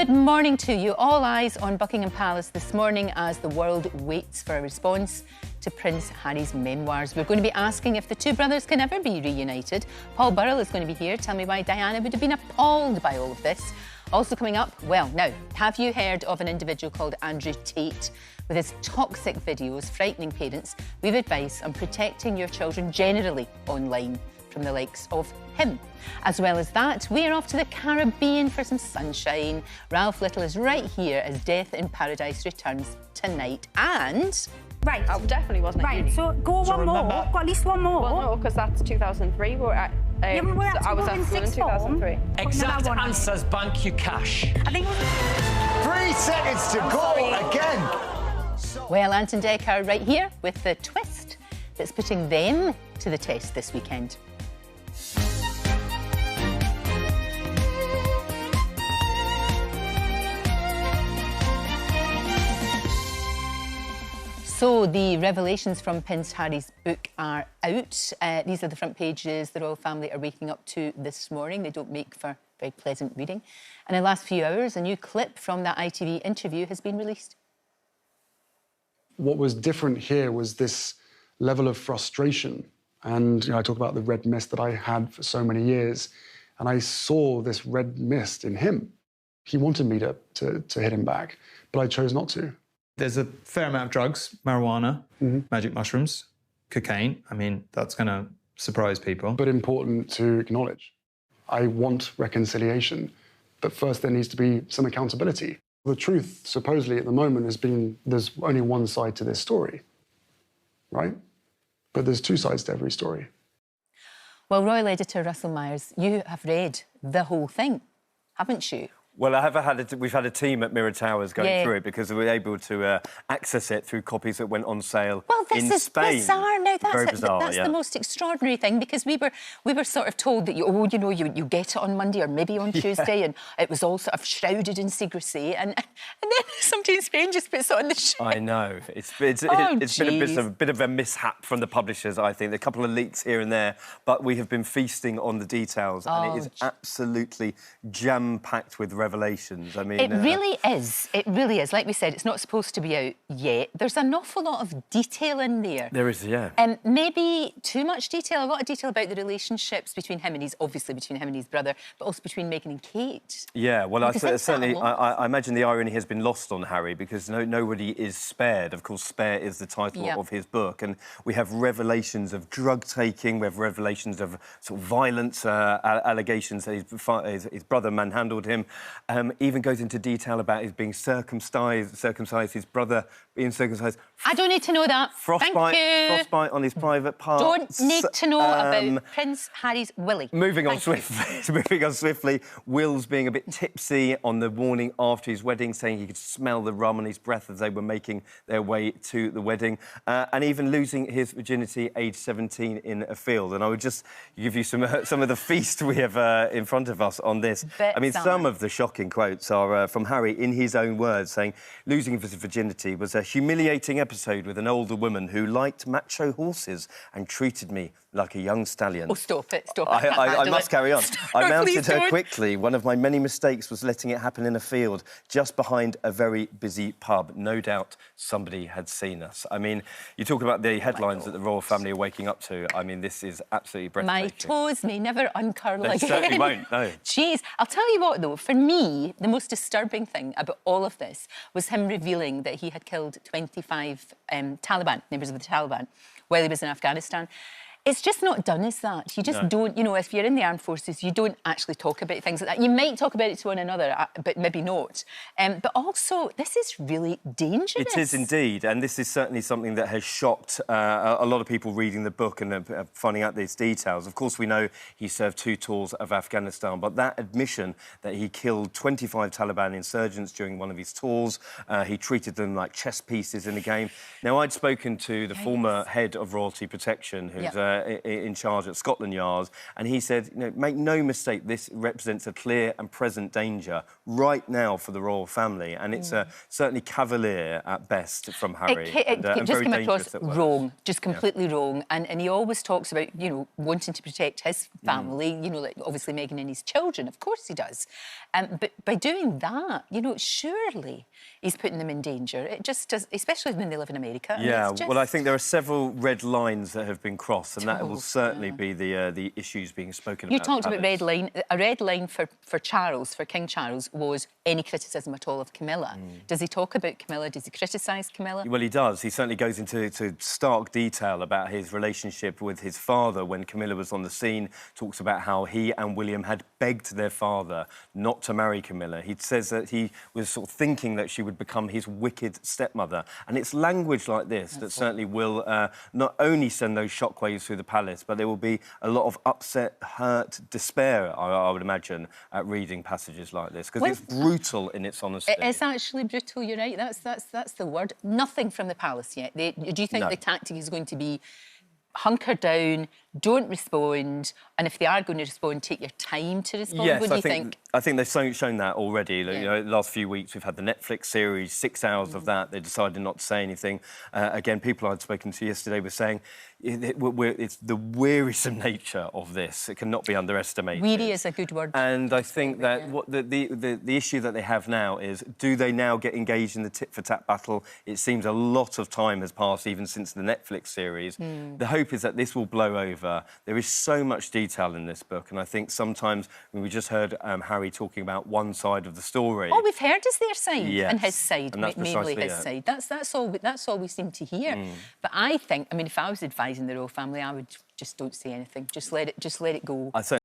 Good morning to you. All eyes on Buckingham Palace this morning as the world waits for a response to Prince Harry's memoirs. We're going to be asking if the two brothers can ever be reunited. Paul Burrell is going to be here. Tell me why Diana would have been appalled by all of this. Also coming up, well, now, have you heard of an individual called Andrew Tate? With his toxic videos frightening parents, we have advice on protecting your children generally online from the likes of him. As well as that, we're off to the Caribbean for some sunshine. Ralph Little is right here as Death in Paradise returns tonight. And... Right. I definitely wasn't at uni. So go one more. Got at least one more. Well, no, because that's 2003. We're at, yeah, we were I was at school in 2003. Exact answers bank you cash. I think 3 seconds to go again. Well, Ant and Dec are right here with the twist that's putting them to the test this weekend. So the revelations from Prince Harry's book are out. These are the front pages the royal family are waking up to this morning. They don't make for very pleasant reading. And in the last few hours, a new clip from that ITV interview has been released. What was different here was this level of frustration. And I talk about the red mist that I had for so many years, and I saw this red mist in him. He wanted me to hit him back, but I chose not to. There's a fair amount of drugs, marijuana, magic mushrooms, cocaine. I mean, that's going to surprise people. But important to acknowledge. I want reconciliation, but first there needs to be some accountability. The truth, supposedly, at the moment has been there's only one side to this story, right? But there's two sides to every story. Well, royal editor Russell Myers, you have read the whole thing, haven't you? Well, we've had a team at Mirror Towers going through it because we were able to access it through copies that went on sale in Spain. Well, this is bizarre. Now, Very bizarre, that's the most extraordinary thing, because we were sort of told that, you get it on Monday or maybe on Tuesday, and it was all sort of shrouded in secrecy, and then somebody in Spain just puts it on the shelf. I know. It's been a bit of a mishap from the publishers, I think. A couple of leaks here and there, but we have been feasting on the details, and it is absolutely jam-packed with revelations. I mean, it really is. It really is. Like we said, it's not supposed to be out yet. There's an awful lot of detail in there. There is, yeah. Maybe too much detail. A lot of detail about the relationships between him and his brother, but also between Meghan and Kate. Yeah, well, I imagine the irony has been lost on Harry because nobody is spared. Of course, Spare is the title of his book, and we have revelations of drug taking. We have revelations of sort of violence allegations that his brother manhandled him. Even goes into detail about his being circumcised, his brother being circumcised. I don't need to know that. Frostbite on his private parts. Don't need to know about Prince Harry's willy. Moving on swiftly. Will's being a bit tipsy on the morning after his wedding, saying he could smell the rum on his breath as they were making their way to the wedding, and even losing his virginity aged 17 in a field. And I would just give you some of the feast we have in front of us on this. I mean, some of the shocking quotes are from Harry in his own words, saying losing his virginity was a humiliating episode with an older woman who liked macho horses and treated me like a young stallion. Oh, stop it. I must carry on. I mounted her quickly. One of my many mistakes was letting it happen in a field just behind a very busy pub. No doubt somebody had seen us. I mean, you talk about the headlines that the royal family are waking up to. I mean, this is absolutely breathtaking. My toes may never uncurl again. They certainly won't, no. Jeez. I'll tell you what, though, for me, the most disturbing thing about all of this was him revealing that he had killed 25 Taliban, members of the Taliban, while he was in Afghanistan. It's just not done as that. You just don't, if you're in the armed forces, you don't actually talk about things like that. You might talk about it to one another, but maybe not. But also, this is really dangerous. It is indeed, and this is certainly something that has shocked a lot of people reading the book and finding out these details. Of course, we know he served 2 tours of Afghanistan, but that admission that he killed 25 Taliban insurgents during one of his tours, he treated them like chess pieces in a game. Now, I'd spoken to the former head of royalty protection, who's in charge at Scotland Yard, and he said, you know, make no mistake, this represents a clear and present danger right now for the royal family, and it's certainly cavalier at best from Harry. It just very came across dangerous at worst. wrong, just completely wrong, and he always talks about, you know, wanting to protect his family, you know, like obviously Meghan and his children, of course he does. But by doing that, you know, surely he's putting them in danger. It just does, especially when they live in America. Yeah, well, I think there are several red lines that have been crossed, and that will certainly be the issues being spoken about. You talked about red line. A red line for Charles, for King Charles, was any criticism at all of Camilla. Does he talk about Camilla? Does he criticise Camilla? Well, he does. He certainly goes into stark detail about his relationship with his father when Camilla was on the scene, talks about how he and William had begged their father not to marry Camilla. He says that he was sort of thinking that she would become his wicked stepmother. And it's language like this that certainly will not only send those shockwaves through the palace, but there will be a lot of upset, hurt, despair, I would imagine, at reading passages like this, because it's brutal in its honesty. It is actually brutal, you're right. That's the word. Nothing from the palace yet. Do you think the tactic is going to be hunker down, don't respond, and if they are going to respond, take your time to respond? Yes, what do you think? I think they've shown that already. You know, the last few weeks we've had the Netflix series, 6 hours of that. They decided not to say anything. Again, people I'd spoken to yesterday were saying it's the wearisome nature of this. It cannot be underestimated. Weary is a good word. And I think that what the issue that they have now is, do they now get engaged in the tit-for-tat battle? It seems a lot of time has passed even since the Netflix series. The hope is that this will blow over. There is so much detail in this book, and I think sometimes when we just heard Harry talking about one side of the story. All we've heard is their side and his side, and that's mainly his side. That's all we seem to hear. But I think, I mean, if I was advising the royal family, I would just don't say anything. Just let it go.